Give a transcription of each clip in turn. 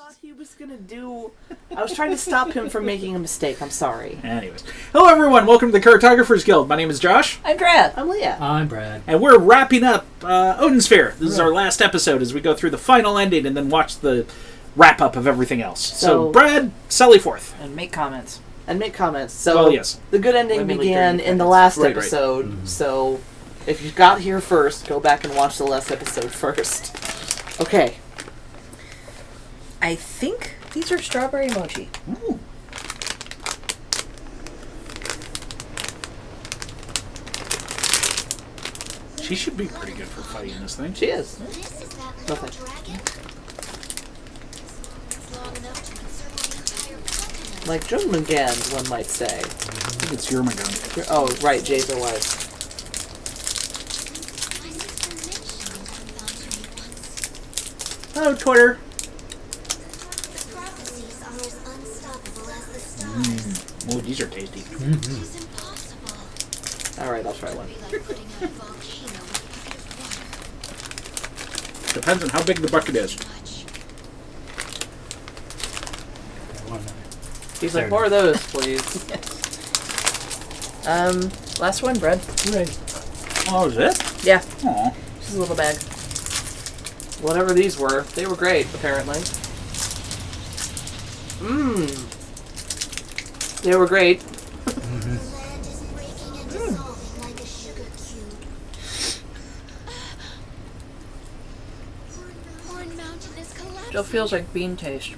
thought he was gonna do... I was trying to stop him from making a mistake. I'm sorry. Anyways. Hello, everyone. Welcome to the Cartographers Guild. My name is Josh. I'm Brad. I'm Leah. I'm Brad. And we're wrapping up Odin Sphere. This is our last episode as we go through the final ending and then watch the wrap-up of everything else. So Brad, sally forth. And make comments. So, well, yes. The good ending began in the last episode. Mm-hmm. So, if you got here first, go back and watch the last episode first. Okay. I think these are strawberry mochi. Ooh. She should be pretty good for fighting this thing. She is. Nothing. Like Jormungand, one might say. I think it's Jormungand. Oh, right, Jason was. Hello, Twitter. Oh, these are tasty. Mm-hmm. Alright, I'll try one. Depends on how big the bucket is. He's like, more of those, please. Last one, Brad. Right. Oh, is it? Yeah. Aw. Just a little bag. Whatever these were, they were great, apparently. Mmm. They were great. Still feels like bean paste,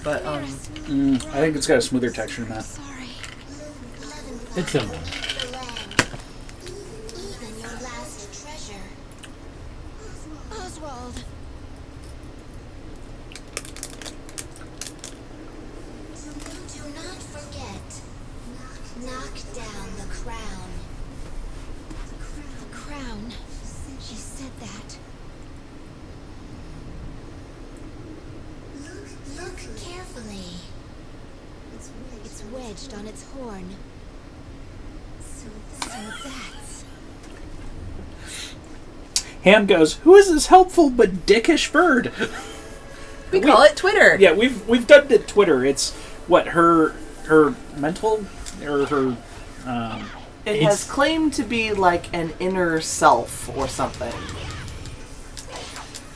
but I think it's got a smoother texture than that. It's similar. On its horn. So that's... Ham goes, who is this helpful but dickish bird? we call it Twitter. Yeah, we've dubbed it Twitter. It's what her mental or her. It has claimed to be like an inner self or something.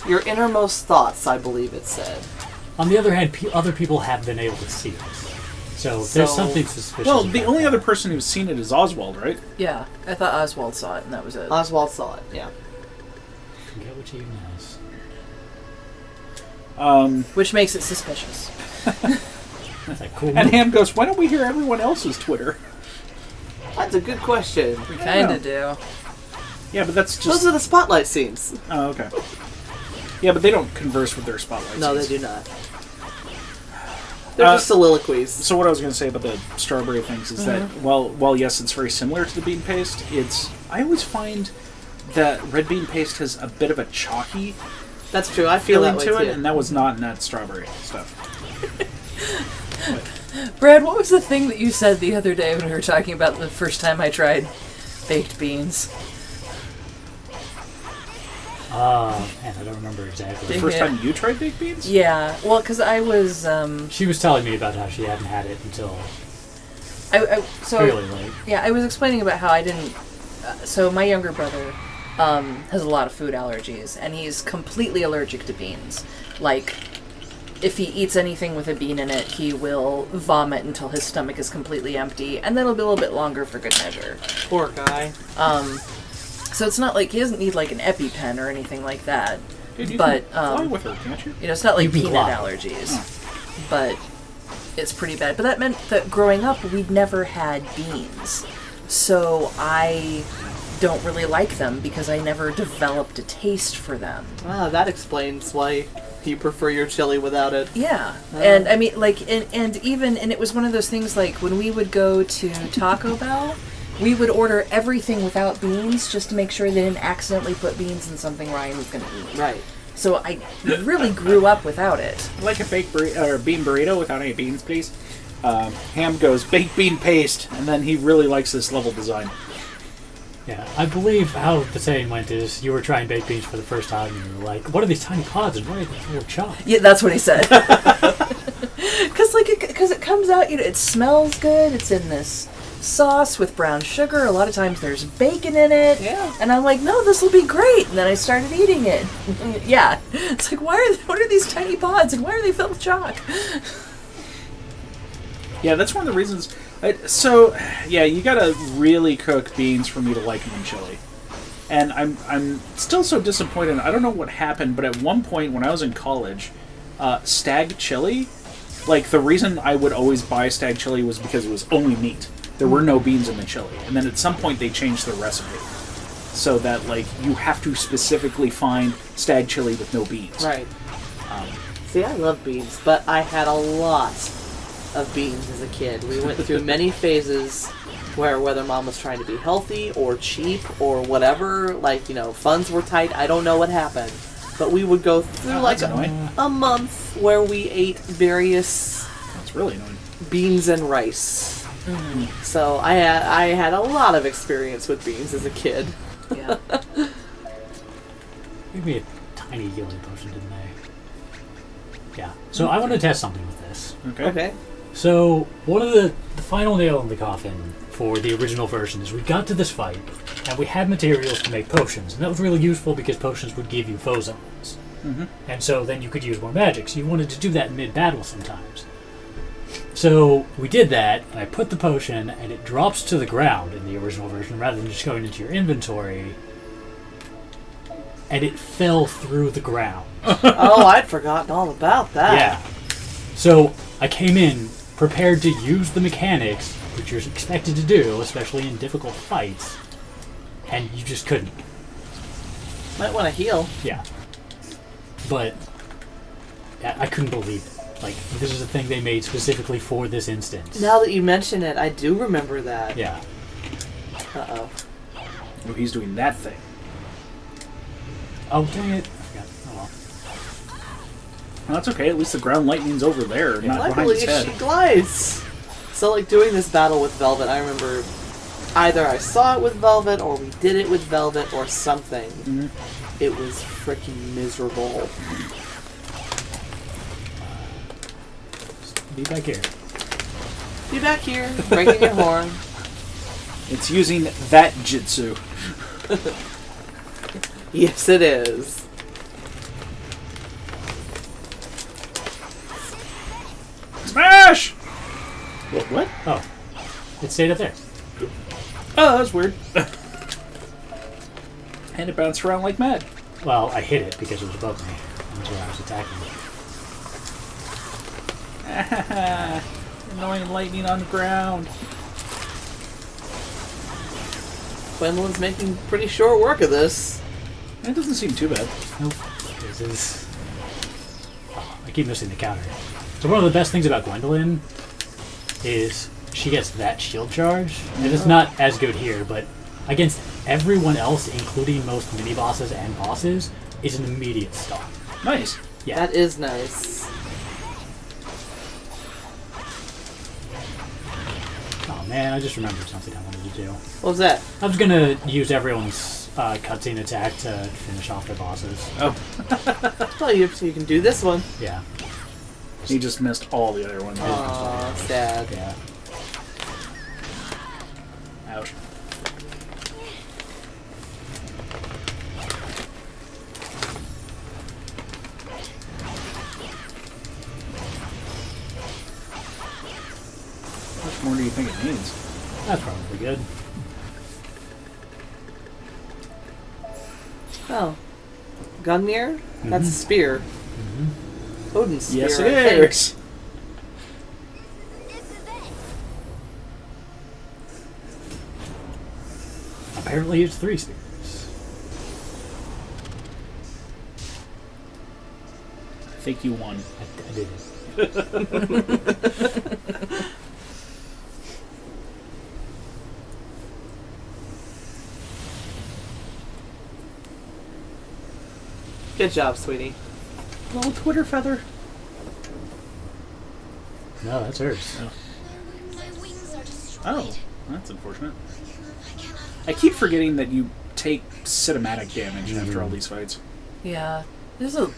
Your innermost thoughts, I believe it said. On the other hand, other people have been able to see it. So there's something suspicious. Well, the only that. other person who's seen it is Oswald, right? Yeah, I thought Oswald saw it, and that was it. Oswald saw it, yeah. Get what you knows. Which makes it suspicious. That's a cool And move. Ham goes, why don't we hear everyone else's Twitter? That's a good question. We kind of do. Yeah, but that's just... Those are the spotlight scenes. Oh, okay. Yeah, but they don't converse with their spotlights. No, they do not. They're just soliloquies. So what I was going to say about the strawberry things is that, while yes, it's very similar to the bean paste, I always find that red bean paste has a bit of a chalky That's true, I feel feeling that to way it, too. and that was not in that strawberry stuff. Brad, what was the thing that you said the other day when we were talking about the first time I tried baked beans? Man, I don't remember exactly. The first time you tried baked beans? Yeah, well, because I was... She was telling me about how she hadn't had it until so fairly late. Yeah, I was explaining about how I didn't... so my younger brother has a lot of food allergies, and he's completely allergic to beans. Like, if he eats anything with a bean in it, he will vomit until his stomach is completely empty, and then it'll be a little bit longer for good measure. Poor guy. So it's not like he doesn't need like an EpiPen or anything like that. Dude, you but can fly with her, can't you? it's not like You can peanut fly. allergies, but it's pretty bad. But that meant that growing up, we'd never had beans, so I don't really like them because I never developed a taste for them. Ah, that explains why you prefer your chili without it. Yeah, and I mean, like, and it was one of those things like when we would go to Taco Bell. We would order everything without beans just to make sure they didn't accidentally put beans in something Ryan was going to eat. Right. So I really grew up without it. I'd like a baked bean burrito without any beans, please. Ham goes, baked bean paste, and then he really likes this level design. Yeah, I believe how the saying went is you were trying baked beans for the first time and you were like, what are these tiny pods and why are they so chopped? Yeah, that's what he said. Because it comes out, it smells good. It's in this sauce with brown sugar. A lot of times there's bacon in it. Yeah. And I'm like, no, this will be great. And then I started eating it. Yeah. It's like, what are these tiny pods and why are they filled with chalk? Yeah, that's one of the reasons. You gotta really cook beans for me to like them in chili. And I'm still so disappointed. I don't know what happened, but at one point when I was in college, stag chili, like the reason I would always buy stag chili was because it was only meat. There were no beans in the chili. And then at some point they changed the recipe so that like you have to specifically find stag chili with no beans. Right. See, I love beans, but I had a lot of beans as a kid. We went through many phases where whether mom was trying to be healthy or cheap or whatever, like, funds were tight. I don't know what happened. But we would go through a month where we ate various That's really annoying. beans and rice. Mm-hmm. So I had a lot of experience with beans as a kid. Yeah. Gave me a tiny healing potion, didn't they? Yeah. So I want to test something with this. Okay. So one of the final nail in the coffin for the original version is we got to this fight and we had materials to make potions, and that was really useful because potions would give you foe zones. Mm-hmm. And so then you could use more magic. So you wanted to do that mid-battle sometimes. So we did that, and I put the potion, and it drops to the ground in the original version rather than just going into your inventory. And it fell through the ground. Oh, I'd forgotten all about that. Yeah. So I came in prepared to use the mechanics, which you're expected to do, especially in difficult fights, and you just couldn't. Might want to heal. Yeah. But I couldn't believe it. Like, this is a thing they made specifically for this instance. Now that you mention it, I do remember that. Yeah. Uh-oh. Oh, he's doing that thing. Oh, dang it. I forgot. Oh, well. Well, that's okay. At least the ground lightning's over there, not behind Luckily, his head. she glides. So, like, doing this battle with Velvet, I remember either I saw it with Velvet, or we did it with Velvet, or something. Mm-hmm. It was freaking miserable. Be back here. Be back here, breaking your horn. It's using that jitsu. Yes, it is. Smash! What? Oh. It stayed up there. Oh, that's weird. And it bounced around like mad. Well, I hit it because it was above me. That's where I was attacking it. Annoying lightning on the ground. Gwendolyn's making pretty short work of this. It doesn't seem too bad. Nope. This is... Oh, I keep missing the counter. So one of the best things about Gwendolyn is she gets that shield charge. And it's not as good here, but against everyone else, including most mini-bosses and bosses, is an immediate stop. Nice. Yeah. That is nice. Oh man, I just remembered something I wanted to do. What was that? I was gonna use everyone's cutscene attack to finish off their bosses. Oh. Well, you can do this one. Yeah. He just missed all the other ones. Aw, sad. Yeah. Ouch. How much more do you think it needs? That's probably good. Oh. Gungnir? That's a spear. Odin's spear, Yes, I it think. is. Apparently it's 3 spears. I think you won. I did it. Good job, sweetie. Little Twitter feather. No, that's hers. My wings are destroyed. Oh, that's unfortunate. I cannot I keep forgetting that you take cinematic damage after all these fights. Yeah. This is a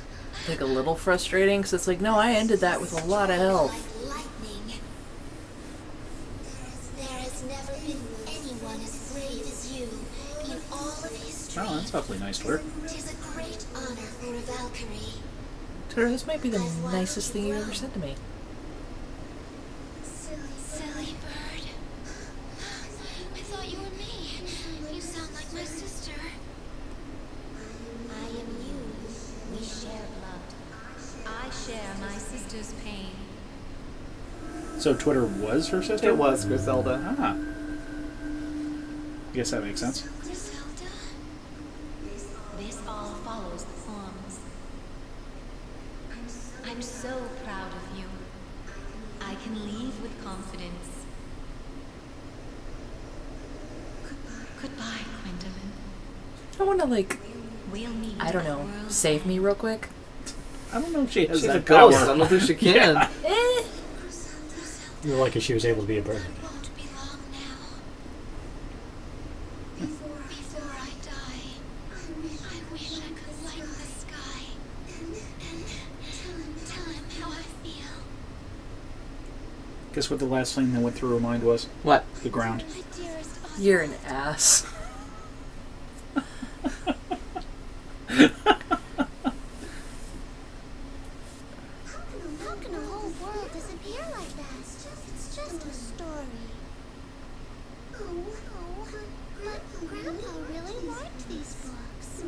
little frustrating because it's like, no, I ended that with a lot of health. Like lightning. There has never been anyone as brave as you in all of history. Oh, that's awfully nice, Twitter. It is a great honor for a Valkyrie. Tara, this might be the nicest thing you ever said to me. Silly bird. I thought you were me. You sound like my sister. I am you. We share blood. I share my sister's pain. So Twitter was her sister? It was Griselda. Ah. I guess that makes sense. Griselda? This all follows the forms. I'm so proud of you. I can leave with confidence. Goodbye, Gwendolyn. I want to, like, We'll meet I don't at know, World's save me real quick. I don't know if she has She's a that power. ghost. I don't think she can. Yeah. Eh. You're lucky she was able to be a bird. won't be long now. Before I die, I wish I could light the sky and tell him how I feel. Guess what the last thing that went through her mind was? What? The ground. My dearest Oscar. You're an ass. How can a whole world disappear like that? It's just a story. Oh, but Grandpa really liked these books.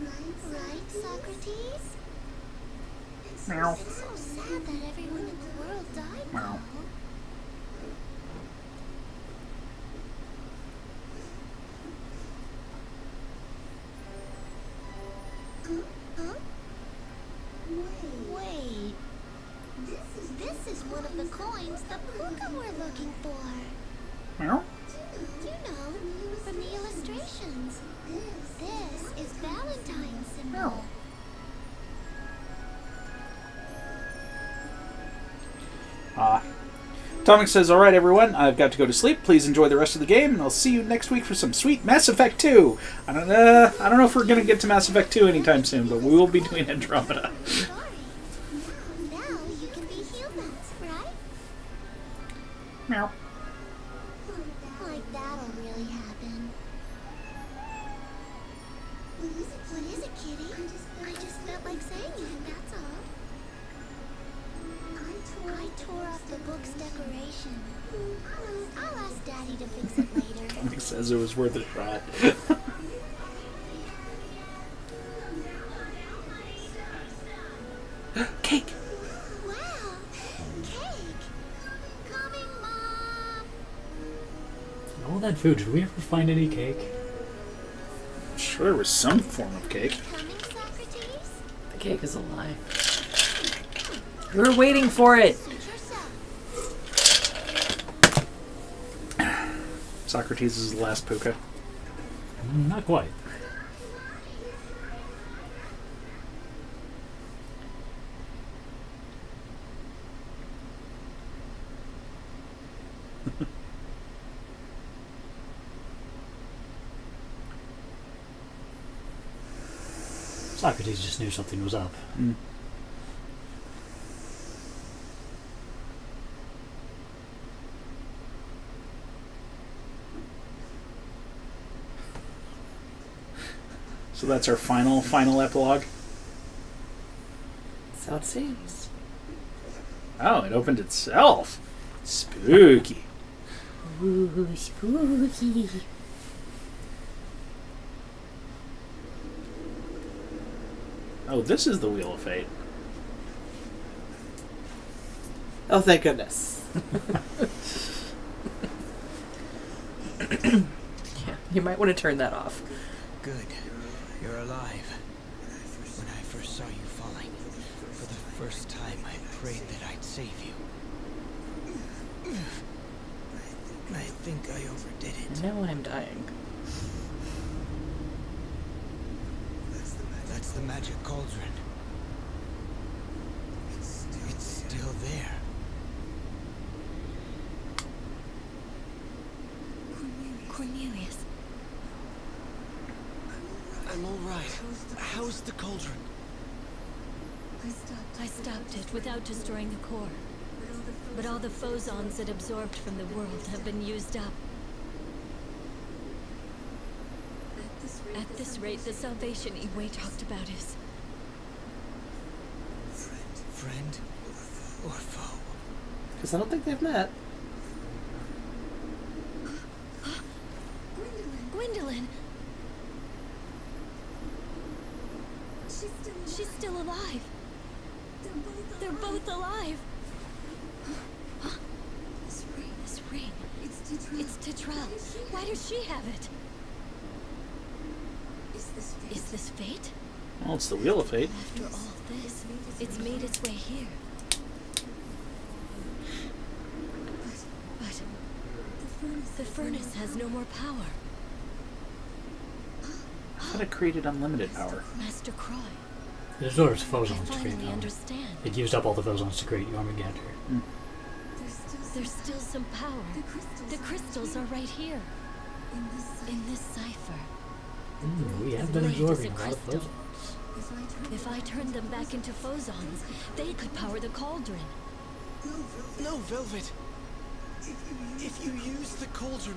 Right, Socrates? Meow. It's so sad that everyone in the world died Meow. now. Huh? Wait. This is one of the coins the puka were looking for. Meow. You know, from the illustrations. This is Valentine's symbol. Tomic says, alright everyone, I've got to go to sleep. Please enjoy the rest of the game, and I'll see you next week for some sweet Mass Effect 2. I don't know if we're going to get to Mass Effect 2 anytime soon, but we will be doing Andromeda. Sorry. Now you can be humans, right? Meow. Like that'll really happen. What is it, kitty? I just felt like saying it, that's all. I tore off the book's decoration. I'll ask Daddy to fix it later. Tomic says it was worth a shot. Cake! Wow! Cake! Coming, Mom! All that food, did we ever find any cake? Sure, there was some form of cake. Coming, Socrates? The cake is a lie. We're waiting for it. Suit yourself. Socrates is the last puka. Not quite. Socrates just knew something was up. Mm. So that's our final epilogue. So it seems. Oh, it opened itself. Spooky. Ooh, spooky. Oh, this is the Wheel of Fate. Oh, thank goodness. Yeah, you might want to turn that off. Good. You're alive. When I first saw you falling, for the first time I prayed that I'd save you. I think I overdid it. Now I'm dying. That's the magic cauldron. It's still there. Cornelius. How's the cauldron? I stopped it without destroying the core. But all the phosons it absorbed from the world have been used up. At this rate, the salvation Iwe talked about is... Friend or foe? Because I don't think they've met. Gwendolyn! She's still alive. They're both alive. This ring. It's Tetrell. Why does she have it? Is this fate? Well, it's the Wheel of Fate. After all this, it's made its way here. But the furnace has no more power. I thought it created unlimited power. Master Croy, It absorbs I phosons to create finally power. understand. It used up all the phosons to create Jormungandr. There's still some power. The crystals are right here. In this cipher. We have The been blade is absorbing a a lot of crystal. phosons. If I turned them back into phosons, they could power the cauldron. No, Velvet. If you use the cauldron,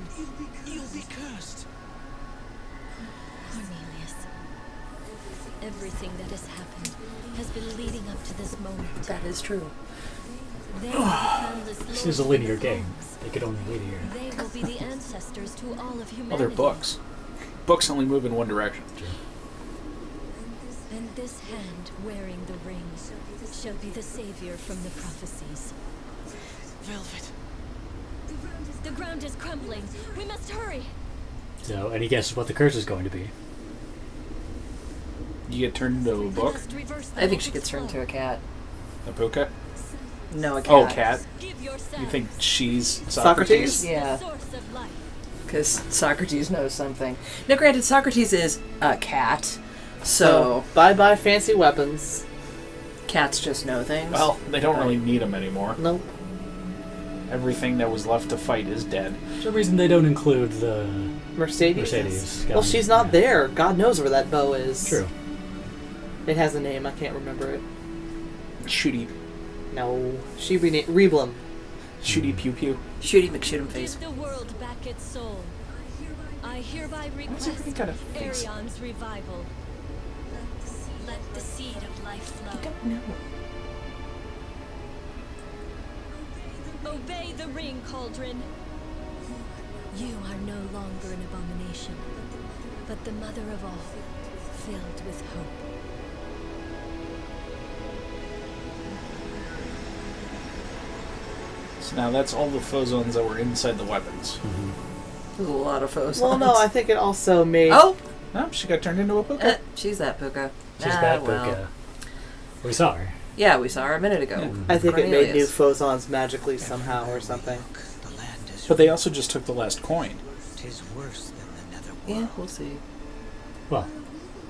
you'll be cursed. Cornelius, everything that has happened has been leading up to this moment. That is true. They are the planless This is a lords of linear the game. realms. They could only lead here. They will be the ancestors to all of humanity. Well, they're books. Books only move in one direction. And this hand wearing the ring shall be the savior from the prophecies. Velvet. The ground is crumbling. We must hurry. So, any guesses what the curse is going to be? You get turned into a We book? must reverse the I think she Lord's gets turned flow. into a cat. A puka? No, a cat. Oh, cat. Give your You think she's Socrates? Socrates? Yeah. The source of life. Because Socrates knows something. Now, granted, Socrates is a cat, so bye-bye fancy weapons. cats just know things. Well, they don't really need them anymore. Nope. Everything that was left to fight is dead. For some reason, they don't include the Mercedes? Mercedes. Well, gun. she's not Yeah. there. God knows where that bow is. True. It has a name. I can't remember it. Shooty. No. She Reblem. Shooty pew pew. Shooty McShoot'em face. Give the world back its soul. I hereby What's request everybody got a face? Arion's revival. Let the seed of life flow. No. Obey the ring, Cauldron. You are no longer an abomination, but the mother of all, filled with hope. So now that's all the phosons that were inside the weapons. There's a lot of foes. Well, no, I think it also made... Oh! No, she got turned into a puka. She's that Puka. She's that well. Puka. We saw her. Yeah, we saw her a minute ago. Yeah. I think it made new Cornelius. phosons magically somehow or something. The land is But they also just took the last coin. tis worse than the netherworld. Yeah, we'll see. Well,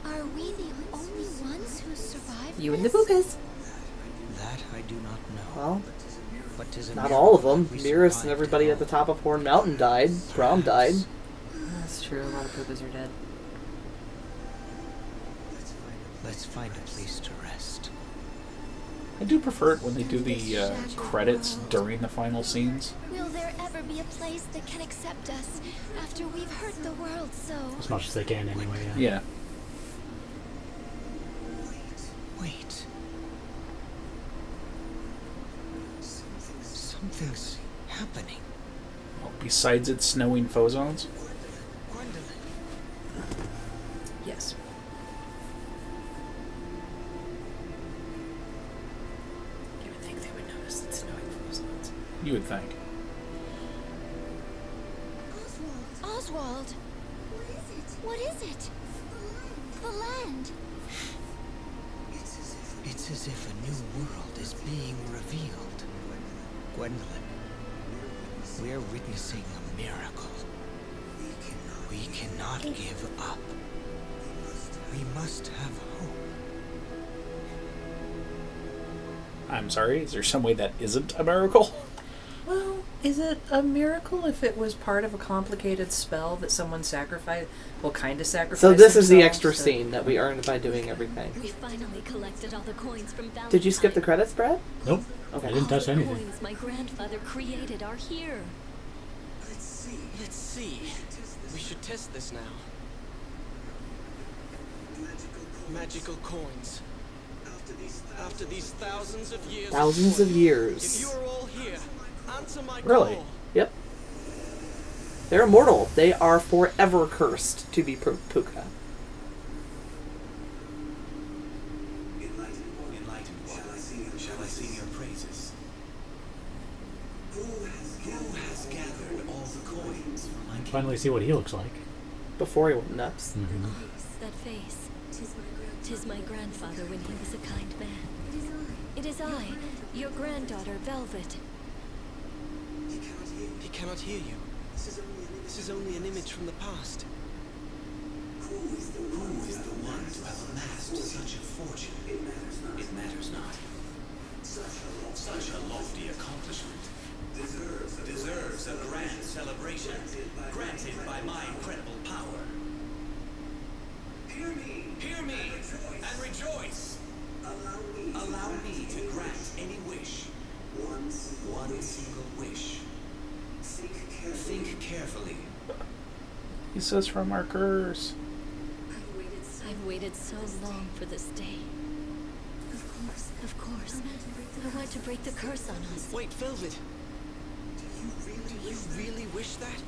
Are we the only ones who survived? You and the this? Pukas. That I do not know. Well, But 'tis a not miracle all of them. we Mirus and survived everybody it at the all. top of Horn Mountain died. Braum died. That's true. A lot of Pukas are dead. Let's find a place to rest. I do prefer it when they do the credits during the final scenes. Will there ever be a place that can accept us after we've hurt the world so? as much as they can anyway. Yeah. Wait. Something's happening. Well, besides it snowing phosons. Gwendolyn. Yes. You would think they would notice it's snowing phosons. You would think. Oswald. What is it? The land. It's as if a new world is being revealed. Gwendolyn, we're witnessing a miracle. We cannot give up. We must have hope. I'm sorry, is there some way that isn't a miracle? Well, is it a miracle if it was part of a complicated spell that someone sacrificed? Well, kind of sacrificed. So this is the themselves extra to- scene that we earned by doing everything. We finally collected all the coins from Valentine. Did you skip the credits, Brad? Nope. Okay. I didn't touch All the anything. coins my grandfather created are here. Let's see. We should test this now. Magical coins. After these thousands of years. Thousands of If years. you are all here, answer my Really? call. Yep. They're immortal. They are forever cursed to be Puka. Enlightened, shall I sing your praises? Who has gathered all the coins from my Finally see what he looks like. Before he went nuts. Mm-hmm. That face. 'Tis my grandfather when he was a kind man. It is I, your granddaughter, Velvet. He cannot hear you. This is only an image from the past. Who is the one to have amassed such a fortune? It matters not. Such a lofty accomplishment deserves a grand celebration granted by my incredible power. Hear me, and rejoice. Allow me to grant any wish. One single wish. Think carefully. He says from our curse. I've waited so long for this day. Of course. I want to break the curse on us. Wait, Velvet. Do you really wish that?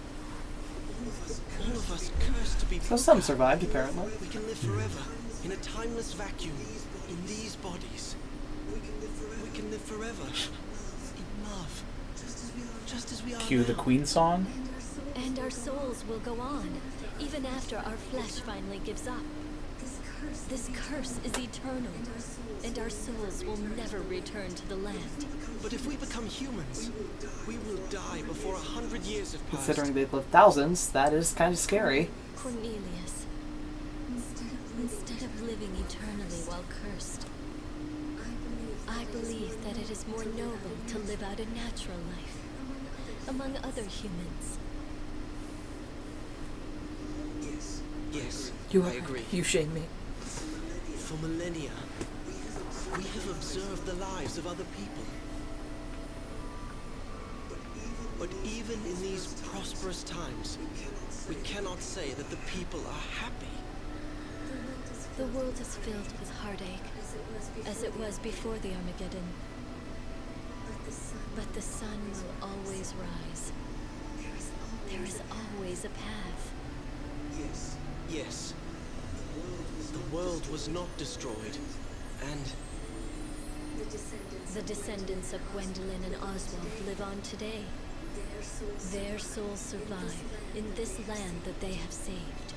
All of us cursed to be. So some survived, apparently. We can live forever in a timeless vacuum in these bodies. We can live forever in love, just as we are. Cue the now. Queen song. And our souls will go on, even after our flesh finally gives up. This curse is eternal, and our souls will never return to the land. But if we become humans, we will die before 100 years have passed. Considering they've lived thousands, that is kind of scary. Cornelius, instead of living eternally while cursed, I believe that it is more noble to live out a natural life among other humans. Yes, You I agree. You shame me. For millennia, we have observed the lives of other people. But even in these prosperous times, we cannot say that the people are happy. The world is filled with heartache, as it was before the Armageddon. But the sun will always rise. There is always a path. Yes. The world was not destroyed, and The descendants of Gwendolyn and Oswald live on today. Their souls survive in this land that they have saved.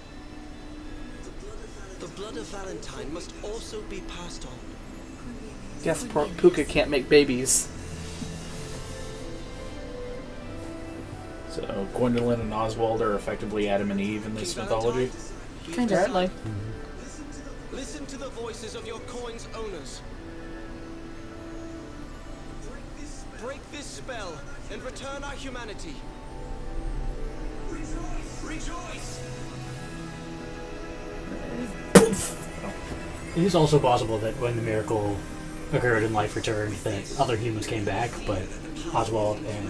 the blood of Valentine must also be passed on. Guess Puka can't make babies. So Gwendolyn and Oswald are effectively Adam and Eve in this mythology. Kind of. Apparently. Listen to the voices of your coin's owners. Break this spell and return our humanity. Rejoice! It is also possible that when the miracle occurred and life returned, that other humans came back, but Oswald and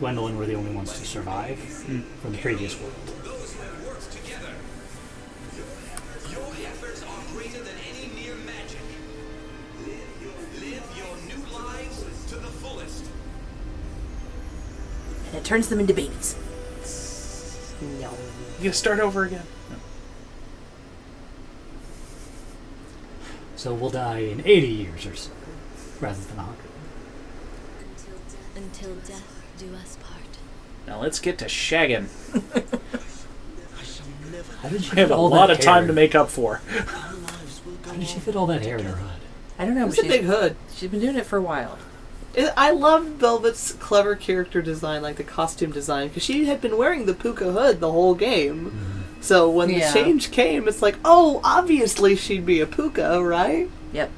Gwendolyn were the only ones to survive from the previous world. Those who have worked together. Your efforts are greater than any mere magic. Live your new lives to the fullest. And it turns them into babies. No. You gotta start over again. So we'll die in 80 years or so, rather than 100. Until death do us part. Now let's get to shagging. I shall never. How did she We fit have a all lot that of time hair? to make up for. Our lives will go How did she on fit all that hair in her hood? I don't know. It's a big hood. She's been doing it for a while. I love Velvet's clever character design, like the costume design, because she had been wearing the Puka hood the whole game. So when Yeah. the change came, it's like, oh, obviously she'd be a Puka, right? Yep.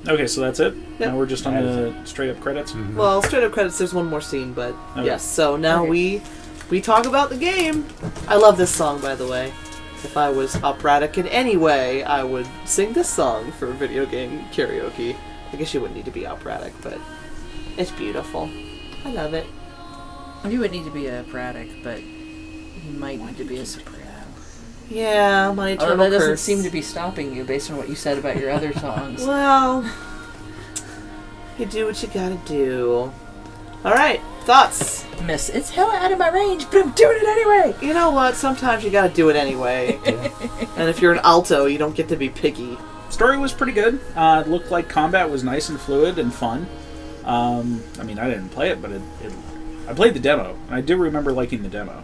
Okay, so that's it? Yep. Now we're just on That is the straight-up credits? Well, straight up credits, there's one more scene, but Okay. yes. So now Okay. we talk about the game. I love this song, by the way. If I was operatic in any way, I would sing this song for video game karaoke. I guess you wouldn't need to be operatic, but it's beautiful. I love it. You would need to be a operatic, but you might need to be a soprano. Yeah, my Although eternal that doesn't curse. seem to be stopping you based on what you said about your other songs. Well, you do what you gotta do. Alright, thoughts? Miss, it's hella out of my range, but I'm doing it anyway! You know what? Sometimes you gotta do it anyway. And if you're an alto, you don't get to be picky. Story was pretty good. It looked like combat was nice and fluid and fun. I mean, I didn't play it, but I played the demo, and I do remember liking the demo.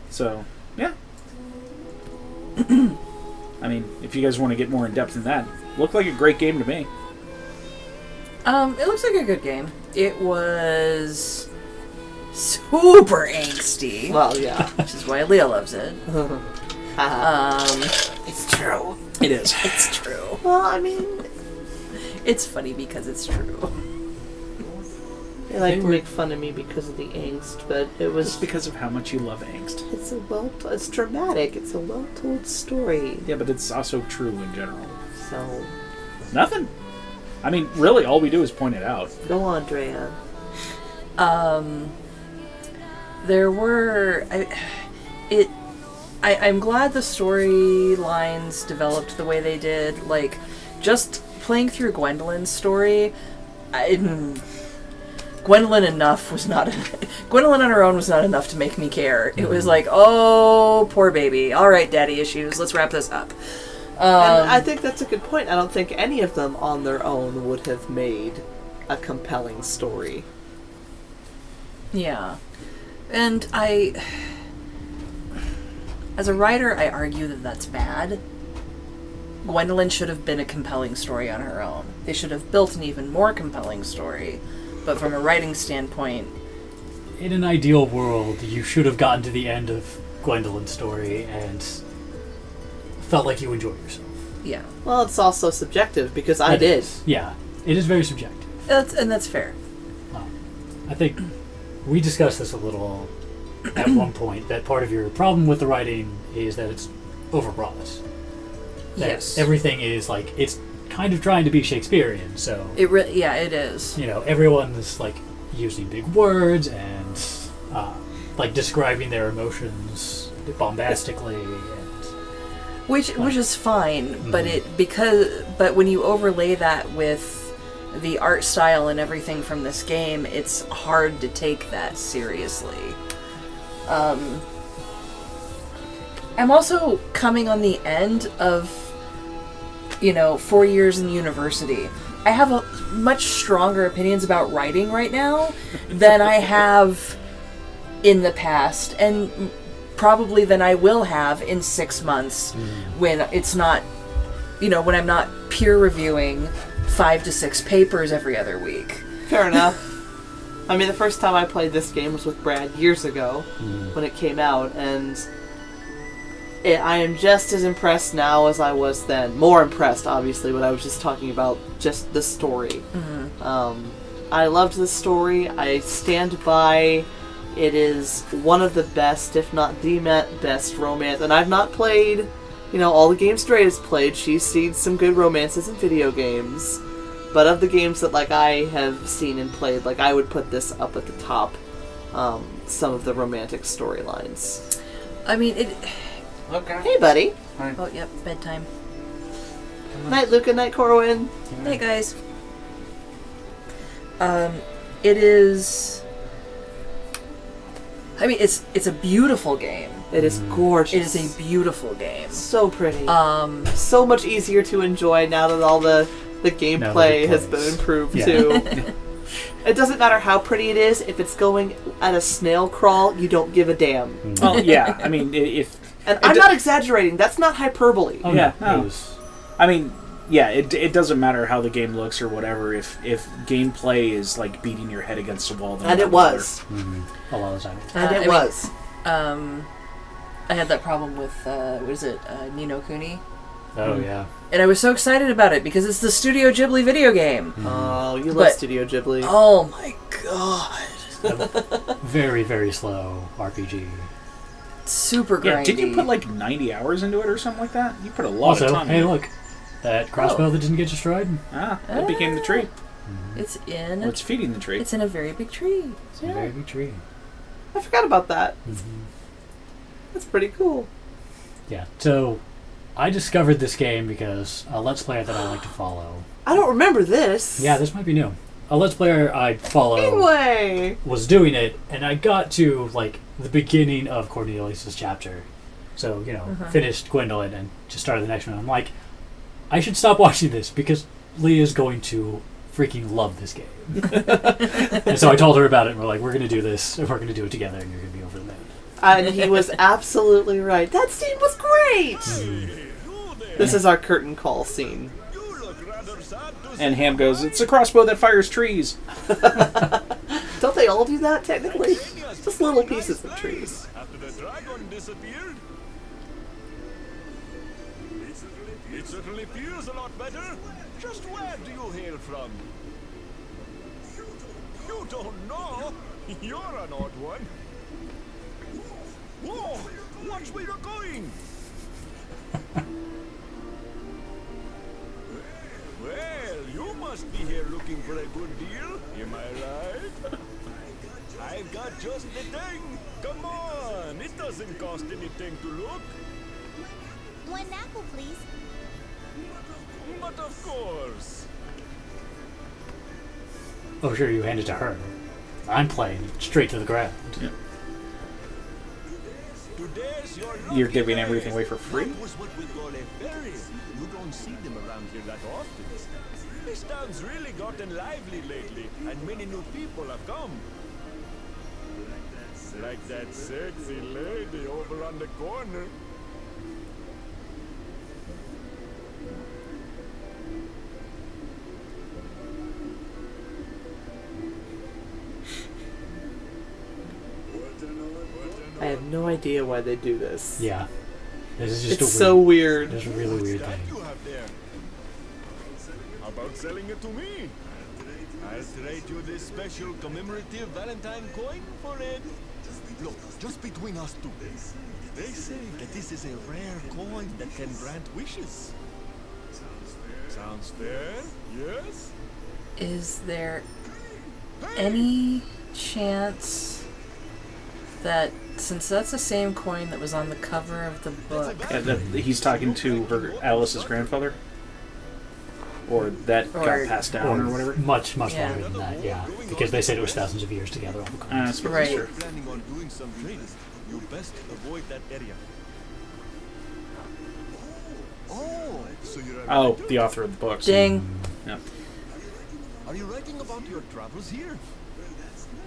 So, yeah. I mean, if you guys want to get more in depth in that, looked like a great game to me. It looks like a good game. It was super angsty, Well, yeah. which is why Leah loves it. It's true. It is. It's true. Well, I mean, It's funny because it's true. they like to make fun of me because of the angst, but it was Just because of how much you love angst. it's dramatic. It's a well-told story. Yeah, but it's also true in general. So, Nothing. I mean, really, all we do is point it out. go on, Drea. There were I'm glad the storylines developed the way they did. Like, just playing through Gwendolyn's story, Gwendolyn Gwendolyn on her own was not enough to make me care. It was like, oh, poor baby. All right, daddy issues. Let's wrap this up. And I think that's a good point. I don't think any of them on their own would have made a compelling story. Yeah. And as a writer, I argue that that's bad. Gwendolyn should have been a compelling story on her own. They should have built an even more compelling story. But from a writing standpoint, In an ideal world, you should have gotten to the end of Gwendolyn's story and felt like you enjoyed yourself. yeah. Well, it's also subjective because I That did. is- yeah, it is very subjective. That's fair. I think we discussed this a little at one point, that part of your problem with the writing is that it's overwrought. That Yes. everything is like, it's kind of trying to be Shakespearean, so It is. you know, everyone's like using big words and like describing their emotions bombastically, and Which is fine, but when you overlay that with the art style and everything from this game, it's hard to take that seriously. I'm also coming on the end of 4 years in university. I have much stronger opinions about writing right now than I have in the past, and probably than I will have in 6 months when it's not, when I'm not peer reviewing 5 to 6 papers every other week. Fair enough. I mean, the first time I played this game was with Brad years ago when it came out, and I am just as impressed now as I was then. More impressed, obviously, but I was just talking about just the story. I loved the story. I stand by. It is one of the best, if not the best romance. And I've not played, all the games Dre has played. She's seen some good romances in video games. But of the games that, I have seen and played, I would put this up at the top. Some of the romantic storylines. I mean, Okay. Hey, buddy. Oh, yep, bedtime. Night, Luca. Night, Corwin. Hey, guys. It is... I mean, it's a beautiful game. It is gorgeous. It is a beautiful game. So pretty. Um, So much easier to enjoy now that all the gameplay has been plays. improved Yeah. too. It doesn't matter how pretty it is. If it's going at a snail crawl, you don't give a damn. Well, yeah. I mean, if And I'm not exaggerating. That's not hyperbole. oh, Yeah, no, no. it was, I mean, yeah, it doesn't matter how the game looks or whatever. If gameplay is beating your head against a wall, then And it was. a lot of the time. And it I mean, was. I had that problem with, what is it, Ni no Kuni? Oh, yeah. And I was so excited about it because it's the Studio Ghibli video game. Oh, you love But- Studio Ghibli. Oh my god. Very, very slow RPG. Super grindy. Yeah, did you put like 90 hours into it or something like that? You put a lot of Also, time hey, into it. look. That crossbow that didn't get destroyed? Ah, that became the tree. It's in. Well, it's feeding the tree. It's in a very big tree. It's a very big tree. I forgot about that. Mm-hmm. That's pretty cool. Yeah, so I discovered this game because a Let's Player that I like to follow. I don't remember this. Yeah, this might be new. A Let's Player I follow Anyway. was doing it, and I got to, like, the beginning of Cornelius' chapter. So, finished Gwendolyn and just started the next one. I'm like, I should stop watching this because Leah's going to freaking love this game. And so I told her about it, and we're like, we're going to do this, and we're going to do it together, and you're going to be over the moon. And he was absolutely right. That scene was great! This is our curtain call scene. And Ham goes, it's a crossbow that fires trees. Don't they all do that, technically? Just little pieces of trees. After the dragon disappeared, it certainly feels a lot better. Just where do you hail from? You don't know? You're an odd one. Whoa! Watch where you're going! Well, you must be here looking for a good deal. Am I right? I've got just the thing. Come on, it doesn't cost anything to look. One apple, please. But of course. Oh, sure, you hand it to her. I'm playing it straight to the ground. Yeah. Today's your You're lucky giving day. everything away for free? That was what we call a ferry. You don't see them around here that often. This town's really gotten lively lately, and many new people have come. Like that sexy lady over on the corner. I have no idea why they do this. Yeah. This is just It's so weird. It's a really weird That thing. you have there. How about selling it to me? I'll trade you this special commemorative Valentine coin for it. Look, just between us two. They say that this is a rare coin that can grant wishes. Sounds fair, yes? Is there any chance that, since that's the same coin that was on the cover of the book, And that he's talking to her Alice's grandfather? Or that got Or- passed down or whatever? Much, much Yeah. longer than that, yeah. Because they said it was thousands of years together. All the coins. That's pretty Right. sure. If you're planning on doing some trading, you best avoid that area. Oh, so you're a Oh, writer? the author of the books. ding. Yeah. Are you writing about your travels here?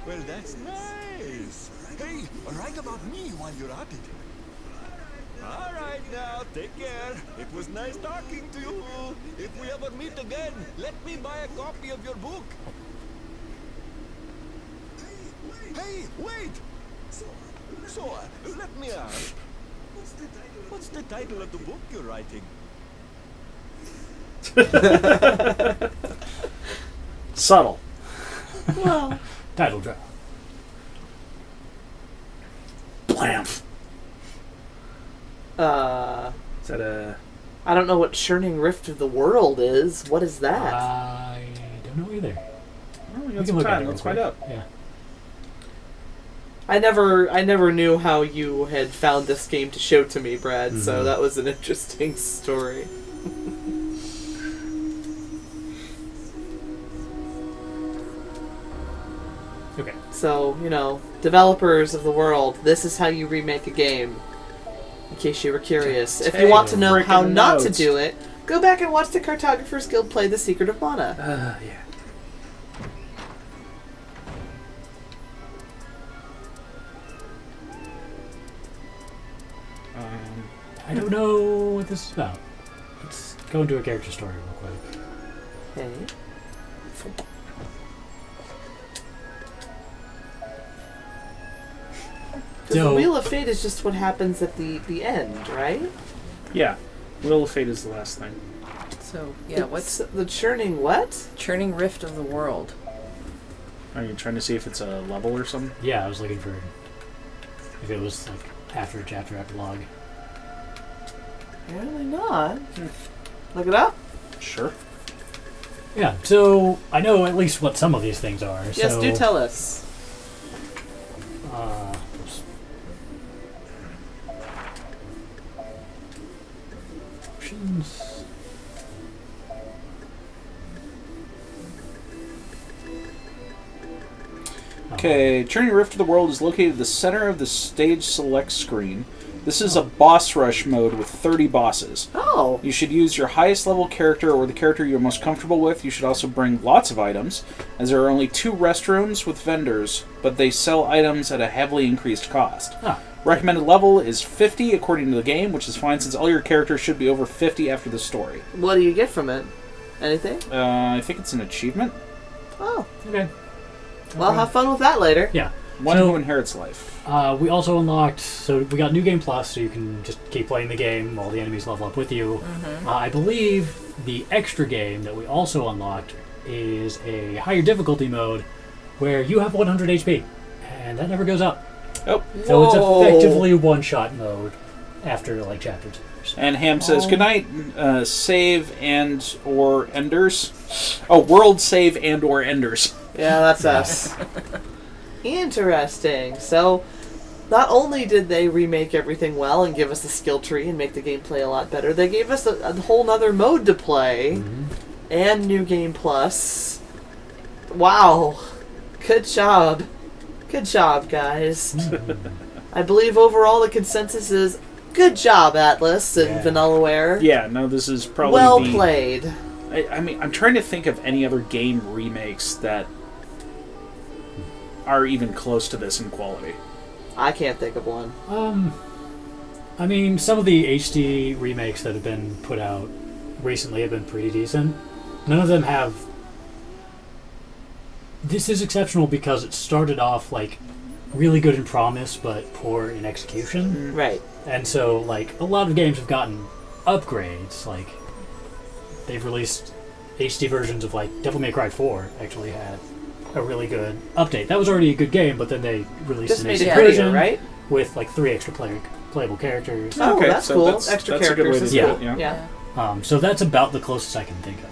Well, that's nice. Hey, write about me while you're at it. All right, now, take care. It was nice talking to you. If we ever meet again, let me buy a copy of your book. Hey, wait! So, let me ask. What's the title of the book you're writing? Subtle. Well, Title drop. Blamf. Is that a... I don't know what Churning Rift of the World is. What is that? I don't know either. Oh, we We got can some look at time. it Let's real find quick. out. Yeah. I never knew how you had found this game to show to me, Brad, so that was an interesting story. Okay. So, developers of the world, this is how you remake a game. In case you were curious. If you want to know Take how freaking not to notes. do it, go back and watch the Cartographers Guild play The Secret of Mana. Yeah. I don't know what this is about. Let's go into a character story real quick. Okay. Because the So- Wheel of Fate is just what happens at the end, right? Yeah. Wheel of Fate is the last thing. So, yeah, what's the churning what? Churning Rift of the World? Are you trying to see if it's a level or something? Yeah, I was looking for if it was like after a chapter epilogue. Apparently not. Look it up. Sure. Yeah, so I know at least what some of these things are. Yes, so, do tell us. Oops. Options. Okay, Churning Rift of the World is located at the center of the stage select screen. This is a boss rush mode with 30 bosses. Oh. You should use your highest level character or the character you're most comfortable with. You should also bring lots of items, as there are only 2 restrooms with vendors, but they sell items at a heavily increased cost. Recommended level is 50 according to the game, which is fine since all your characters should be over 50 after the story. What do you get from it? Anything? I think it's an achievement. Oh. Okay. Well, have fun with that later. Yeah. One who inherits life. We also unlocked, so we got New Game Plus, so you can just keep playing the game while the enemies level up with you. I believe the extra game that we also unlocked is a higher difficulty mode where you have 100 HP, and that never goes up. Oh. So it's effectively one-shot mode after, like, chapter 2. And Ham says, good night, save and or enders. Oh, world save and or enders. Yeah, that's us. Interesting. So, not only did they remake everything well and give us a skill tree and make the gameplay a lot better, they gave us a whole nother mode to play and New Game Plus. Wow. Good job. Good job, guys. I believe overall the consensus is good job, Atlas and Vanillaware. Yeah, no, this is probably well played. I mean, I'm trying to think of any other game remakes that are even close to this in quality. I can't think of one. I mean, some of the HD remakes that have been put out recently have been pretty decent. None of them have... This is exceptional because it started off, like, really good in promise, but poor in execution. Right. And so, like, a lot of games have gotten upgrades. Like, they've released HD versions of, like, Devil May Cry 4 actually had a really good update. That was already a good game, but then they released Just an made HD it prettier, version right? with, like, 3 extra playable characters. Oh, okay, that's so cool. that's Extra a good characters way to is do cool. it, yeah. So that's about the closest I can think of.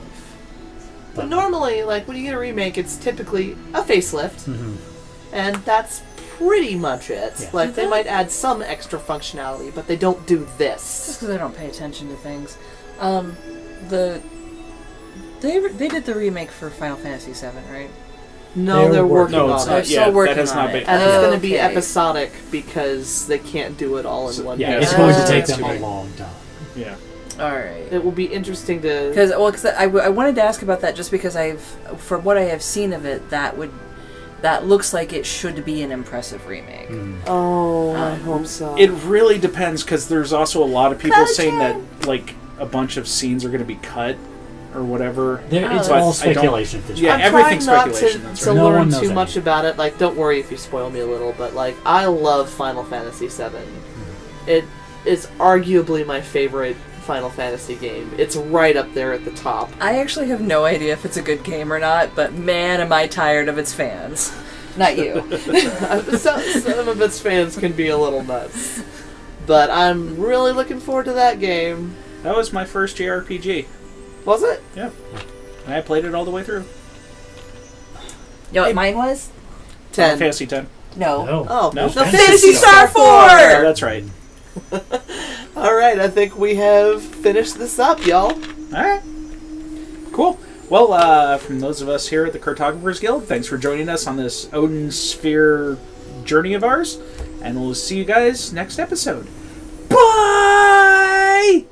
But normally, like, when you get a remake, it's typically a facelift. And that's pretty much it. Yeah. Like, they might add some extra functionality, but they don't do this. Just because I don't pay attention to things. They did the remake for Final Fantasy VII, right? No, they're working No, on it's it. not They're still yet. working That has on not it. been. And it's going to be Okay. episodic because they can't do it all in one Yeah, day. it's going to take that's them a right. long time. Yeah. All right. It will be interesting to... Because I wanted to ask about that just because from what I have seen of it, that looks like it should be an impressive remake. Oh, I hope so. It really depends, because there's also a lot of people saying that, like, a bunch of scenes are going to be cut or whatever. It's But all I don't- speculation at this Yeah, point. I'm everything's trying not speculation, to, that's to right. No one learn knows too much anything. about it. Like, don't worry if you spoil me a little, but, like, I love Final Fantasy VII. It is arguably my favorite Final Fantasy game. It's right up there at the top. I actually have no idea if it's a good game or not, but man, am I tired of its fans. Not you. Some of its fans can be a little nuts. But I'm really looking forward to that game. That was my first JRPG. Was it? Yep. And I played it all the way through. You know what mine was? Final 10. Fantasy 10. No. No. Oh, No? the Phantasy Star 4! Yeah, that's right. Alright, I think we have finished this up, y'all. Alright. Cool. Well, from those of us here at the Cartographers Guild, thanks for joining us on this Odin Sphere journey of ours, and we'll see you guys next episode. Bye!